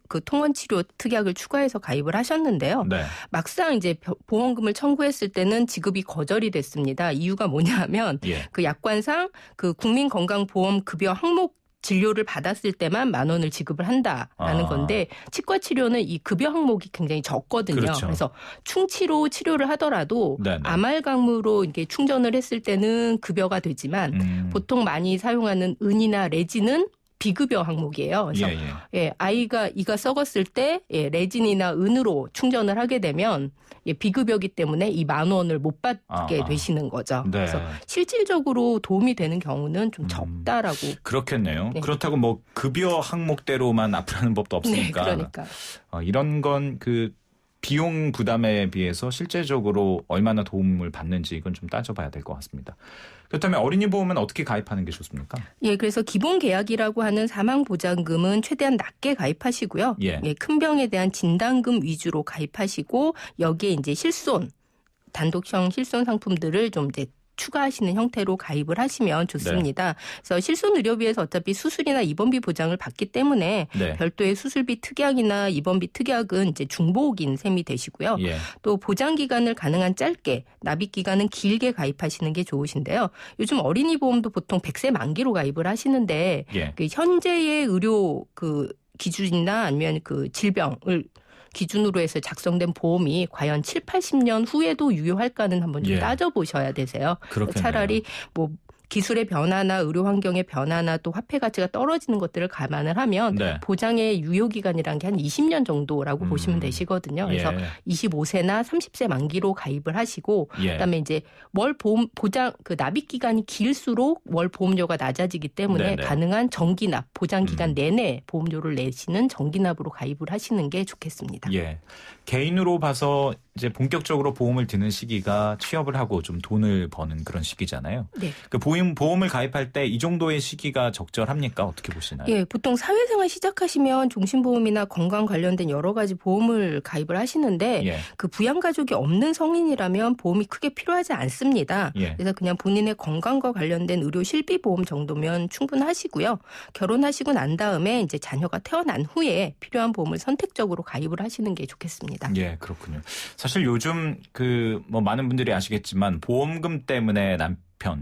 그 통원 치료 특약을 추가해서 가입을 하셨는데요. 막상 이제 보험금을 청구했을 때는 지급이 거절이 됐습니다. 이유가 뭐냐하면 그 약관상 그 국민건강보험 급여 항목 진료를 받았을 때만 10,000원을 지급을 한다라는 건데 치과 치료는 이 급여 항목이 굉장히 적거든요. 그래서 충치로 치료를 하더라도 아말감으로 이게 충전을 했을 때는 급여가 되지만 보통 많이 사용하는 은이나 레진은 비급여 항목이에요. 그래서 아이가 이가 썩었을 때 레진이나 은으로 충전을 하게 되면 비급여기 때문에 이 10,000원을 못 받게 되시는 거죠. 그래서 실질적으로 도움이 되는 경우는 좀 적다라고. 그렇겠네요. 그렇다고 뭐 급여 항목대로만 앞으라는 법도 없으니까. 그러니까. 이런 건 그 비용 부담에 비해서 실제적으로 얼마나 도움을 받는지 이건 좀 따져봐야 될 것 같습니다. 그렇다면 어린이 보험은 어떻게 가입하는 게 좋습니까? 그래서 기본 계약이라고 하는 사망 보장금은 최대한 낮게 가입하시고요. 큰 병에 대한 진단금 위주로 가입하시고 여기에 이제 실손 단독형 실손 상품들을 좀 이제 추가하시는 형태로 가입을 하시면 좋습니다. 네. 그래서 실손의료비에서 어차피 수술이나 입원비 보장을 받기 때문에 네. 별도의 수술비 특약이나 입원비 특약은 이제 중복인 셈이 되시고요. 예. 또 보장 기간을 가능한 짧게, 납입 기간은 길게 가입하시는 게 좋으신데요. 요즘 어린이 보험도 보통 100세 만기로 가입을 하시는데 예. 그 현재의 의료 그 기준이나 아니면 그 질병을 기준으로 해서 작성된 보험이 과연 7, 80년 후에도 유효할까는 한번 좀 따져보셔야 되세요. 그렇겠네요. 차라리 뭐 기술의 변화나 의료 환경의 변화나 또 화폐 가치가 떨어지는 것들을 감안을 하면 네. 보장의 유효기간이란 게 한 20년 정도라고 보시면 되시거든요. 그래서 25세나 30세 만기로 가입을 하시고 그다음에 이제 월 보험 보장 그 납입 기간이 길수록 월 보험료가 낮아지기 때문에 네네. 가능한 정기납 보장 기간 내내 보험료를 내시는 정기납으로 가입을 하시는 게 좋겠습니다. 예. 개인으로 봐서 이제 본격적으로 보험을 드는 시기가 취업을 하고 좀 돈을 버는 그런 시기잖아요. 네. 그 보험을 가입할 때 이 정도의 시기가 적절합니까? 어떻게 보시나요? 예, 보통 사회생활 시작하시면 종신보험이나 건강 관련된 여러 가지 보험을 가입을 하시는데 예. 그 부양가족이 없는 성인이라면 보험이 크게 필요하지 않습니다. 예. 그래서 그냥 본인의 건강과 관련된 의료 실비보험 정도면 충분하시고요. 결혼하시고 난 다음에 이제 자녀가 태어난 후에 필요한 보험을 선택적으로 가입을 하시는 게 좋겠습니다. 예, 그렇군요. 사실 요즘 뭐 많은 분들이 아시겠지만 보험금 때문에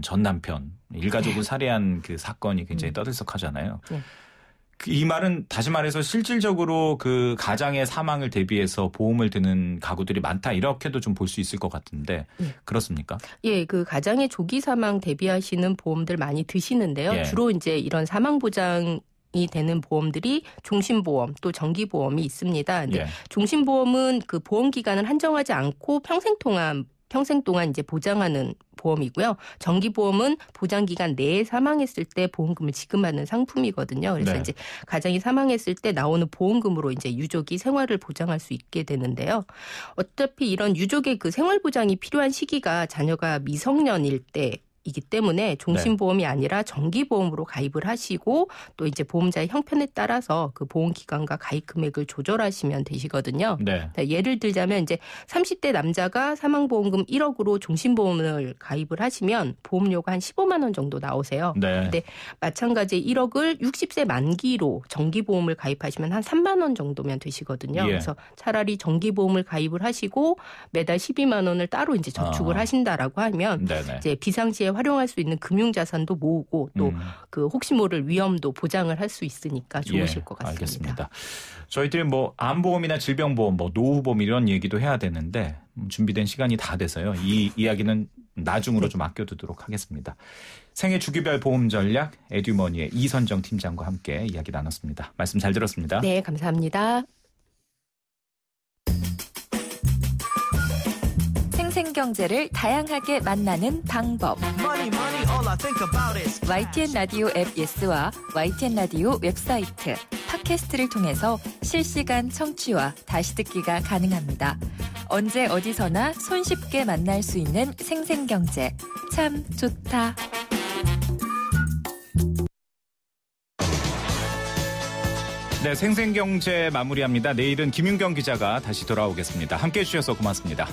전 남편, 일가족을 살해한 그 사건이 굉장히 떠들썩하잖아요. 이 말은 다시 말해서 실질적으로 그 가장의 사망을 대비해서 보험을 드는 가구들이 많다 이렇게도 좀 볼 수 있을 것 같은데 그렇습니까? 예, 그 가장의 조기 사망 대비하시는 보험들 많이 드시는데요. 예. 주로 이제 이런 사망 보장 이 되는 보험들이 종신보험 또 정기보험이 있습니다. 근데 예. 종신보험은 그 보험 기간을 한정하지 않고 평생 동안 이제 보장하는 보험이고요. 정기보험은 보장 기간 내에 사망했을 때 보험금을 지급하는 상품이거든요. 그래서 네. 이제 가장이 사망했을 때 나오는 보험금으로 이제 유족이 생활을 보장할 수 있게 되는데요. 어차피 이런 유족의 그 생활 보장이 필요한 시기가 자녀가 미성년일 때 이기 때문에 종신보험이 네. 아니라 정기보험으로 가입을 하시고 또 이제 보험자의 형편에 따라서 그 보험 기간과 가입 금액을 조절하시면 되시거든요. 네. 예를 들자면 이제 30대 남자가 사망보험금 1억으로 종신보험을 가입을 하시면 보험료가 한 15만 원 정도 나오세요. 네. 근데 마찬가지 1억을 60세 만기로 정기보험을 가입하시면 한 3만 원 정도면 되시거든요. 예. 그래서 차라리 정기보험을 가입을 하시고 매달 12만 원을 따로 이제 저축을 하신다라고 하면 네네. 이제 비상시에 활용할 수 있는 금융자산도 모으고 또 그 혹시 모를 위험도 보장을 할 수 있으니까 좋으실 것 같습니다. 알겠습니다. 저희들이 뭐 암보험이나 질병보험, 뭐 노후보험 이런 얘기도 해야 되는데 준비된 시간이 다 돼서요. 이 이야기는 나중으로 좀 아껴두도록 하겠습니다. 생애 주기별 보험 전략 에듀머니의 이선정 팀장과 함께 이야기 나눴습니다. 말씀 잘 들었습니다. 네, 감사합니다. 생생경제를 다양하게 만나는 방법. YTN 라디오 앱 예스와 YTN 라디오 웹사이트, 팟캐스트를 통해서 실시간 청취와 다시 듣기가 가능합니다. 언제 어디서나 손쉽게 만날 수 있는 생생경제. 참 좋다. 네, 생생경제 마무리합니다. 내일은 김윤경 기자가 다시 돌아오겠습니다. 함께해 주셔서 고맙습니다.